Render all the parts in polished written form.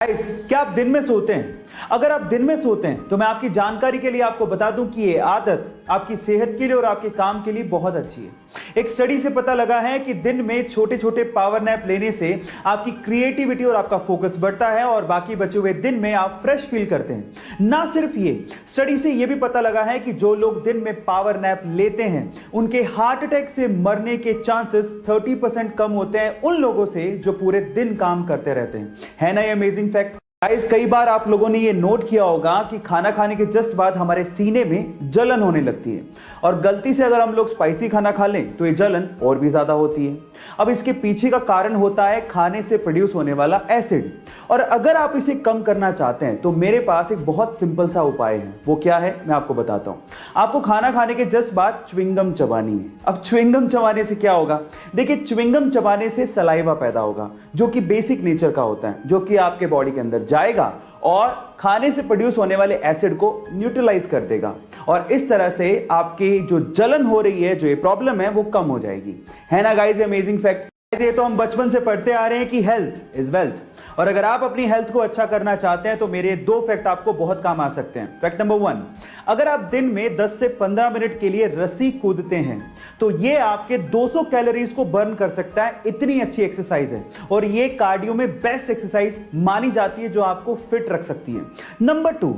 क्या आप दिन में सोते हैं? अगर आप दिन में सोते हैं तो मैं आपकी जानकारी के लिए आपको बता दूं कि ये आदत आपकी सेहत के लिए और आपके काम के लिए बहुत अच्छी है। एक स्टडी से पता लगा है कि दिन में छोटे छोटे पावर नैप लेने से आपकी क्रिएटिविटी और आपका फोकस बढ़ता है और बाकी बचे हुए दिन में आप फ्रेश फील करते हैं। ना सिर्फ ये, स्टडी से यह भी पता लगा है कि जो लोग दिन में पावर नैप लेते हैं उनके हार्ट अटैक से मरने के चांसेस 30% कम होते हैं उन लोगों से जो पूरे दिन काम करते रहते हैं। है ना ये अमेजिंग फैक्ट? गाइस, कई बार आप लोगों ने ये नोट किया होगा कि खाना खाने के जस्ट बाद हमारे सीने में जलन होने लगती है और गलती से अगर हम लोग स्पाइसी खाना खा लें तो ये जलन और भी ज्यादा होती है। अब इसके पीछे का कारण होता है खाने से प्रोड्यूस होने वाला एसिड, और अगर आप इसे कम करना चाहते हैं तो मेरे पास एक बहुत सिंपल सा उपाय है। वो क्या है मैं आपको बताता हूं। आपको खाना खाने के जस्ट बाद च्युइंगम चबानी है। अब च्युइंगम चबाने से क्या होगा? देखिए, च्युइंगम चबाने से सलाइवा पैदा होगा जो कि बेसिक नेचर का होता है, जो कि आपके बॉडी के अंदर जाएगा और खाने से प्रोड्यूस होने वाले एसिड को न्यूट्रलाइज कर देगा और इस तरह से आपकी जो जलन हो रही है, जो ये प्रॉब्लम है, वो कम हो जाएगी। है ना गाइस अमेजिंग फैक्ट? ये तो हम बचपन से पढ़ते आ रहे हैं कि हेल्थ इज वेल्थ, और अगर आप अपनी हेल्थ को अच्छा करना चाहते हैं तो मेरे दो फैक्ट आपको बहुत काम आ सकते हैं। फैक्ट नंबर 1, अगर आप दिन में 10 से 15 मिनट के लिए रस्सी कूदते हैं तो ये आपके 200 कैलोरीज को बर्न कर सकता है। इतनी अच्छी एक्सरसाइज है और ये कार्डियो में बेस्ट एक्सरसाइज मानी जाती है जो आपको फिट रख सकती है। नंबर 2,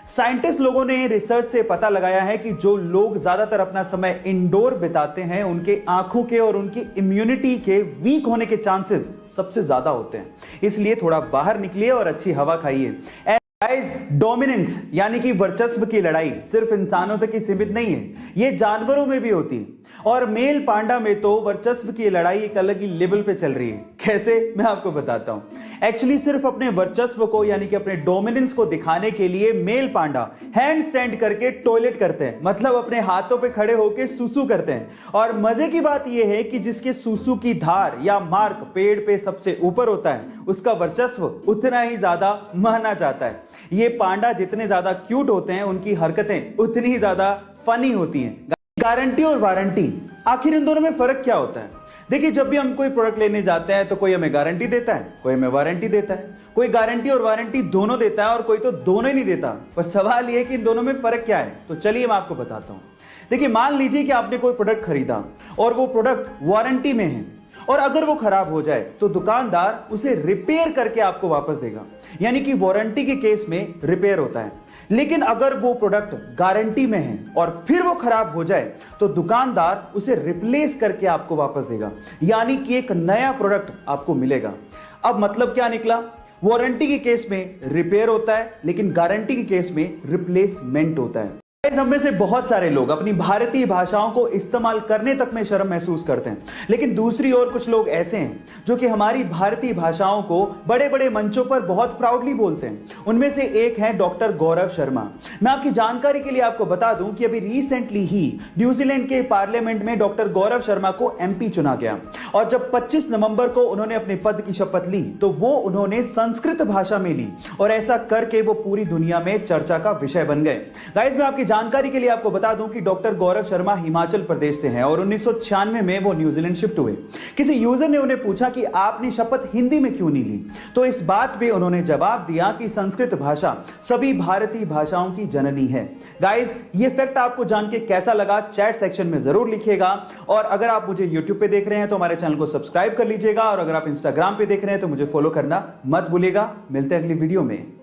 साइंटिस्ट लोगों ने रिसर्च से पता लगाया है कि जो लोग ज्यादातर अपना समय इंडोर बिताते हैं उनके आंखों के और उनकी इम्यूनिटी के वीक होने के चांसेस सबसे ज्यादा होते हैं। इसलिए थोड़ा बाहर निकलिए और अच्छी हवा खाइए। गाइस, डोमिनेंस यानी कि वर्चस्व की लड़ाई सिर्फ इंसानों तक ही सीमित नहीं है, ये जानवरों में भी होती है और मेल पांडा में तो वर्चस्व की लड़ाई एक अलग ही लेवल पे चल रही है। कैसे मैं आपको बताता हूं। एक्चुअली सिर्फ अपने वर्चस्व को यानी कि अपने डोमिनेंस को दिखाने के लिए मेल पांडा हैंड स्टैंड करके टॉयलेट करते हैं, मतलब अपने हाथों पे खड़े होकर सुसु करते हैं। और मजे की बात यह है कि जिसके सुसु की धार या मार्क पेड़ पे सबसे ऊपर होता है उसका वर्चस्व उतना ही ज्यादा माना जाता है। ये पांडा जितने ज्यादा क्यूट होते हैं उनकी हरकतें उतनी ही ज्यादा फनी होती हैं। गारंटी और वारंटी, आखिर इन दोनों में फर्क क्या होता है? देखिए, जब भी हम कोई प्रोडक्ट लेने जाते हैं तो कोई हमें गारंटी देता है, कोई हमें वारंटी देता है। कोई गारंटी और वारंटी दोनों देता है और कोई तो दोनों ही नहीं देता। पर सवाल यह है कि इन दोनों में फर्क क्या है? तो चलिए मैं आपको बताता हूं। देखिए, मान लीजिए कि आपने कोई प्रोडक्ट खरीदा और वो प्रोडक्ट वारंटी में है और अगर वो खराब हो जाए तो दुकानदार उसे रिपेयर करके आपको वापस देगा, यानी कि वारंटी के केस में रिपेयर होता है। लेकिन अगर वो प्रोडक्ट गारंटी में है और फिर वो खराब हो जाए तो दुकानदार उसे रिप्लेस करके आपको वापस देगा, यानी कि एक नया प्रोडक्ट आपको मिलेगा। अब मतलब क्या निकला? वारंटी के केस में रिपेयर होता है लेकिन गारंटी के केस में रिप्लेसमेंट होता है। हम में से बहुत सारे लोग अपनी भारतीय भाषाओं को इस्तेमाल करने तक में शर्म महसूस करते हैं, लेकिन दूसरी ओर कुछ लोग ऐसे हैं जो कि हमारी भारतीय भाषाओं को बड़े बड़े मंचों पर बहुत प्राउडली बोलते हैं। उनमें से एक है डॉक्टर गौरव शर्मा। मैं आपकी जानकारी के लिए आपको बता दूं कि अभी रिसेंटली ही न्यूजीलैंड के पार्लियामेंट में डॉक्टर गौरव शर्मा को एमपी चुना गया और जब 25 नवंबर को उन्होंने अपने पद की शपथ ली तो वो उन्होंने संस्कृत भाषा में ली और ऐसा करके वो पूरी दुनिया में चर्चा का विषय बन गए। गाइस, मैं आपकी जानकारी के लिए आपको बता दूं कि डॉक्टर गौरव शर्मा हिमाचल प्रदेश से हैं और 1996 में वो न्यूजीलैंड शिफ्ट हुए। किसी यूजर ने उन्हें पूछा कि आपने शपथ हिंदी में क्यों नहीं ली, तो इस बात पे उन्होंने जवाब दिया कि संस्कृत भाषा सभी भारतीय भाषाओं की जननी है। गाइस, ये फैक्ट आपको जान के कैसा लगा चैट सेक्शन में जरूर लिखिएगा और अगर आप मुझे यूट्यूब पे देख रहे हैं तो हमारे चैनल को सब्सक्राइब कर लीजिएगा और अगर आप इंस्टाग्राम पे देख रहे हैं तो मुझे फॉलो करना मत भूलिएगा। मिलते हैं अगली वीडियो में।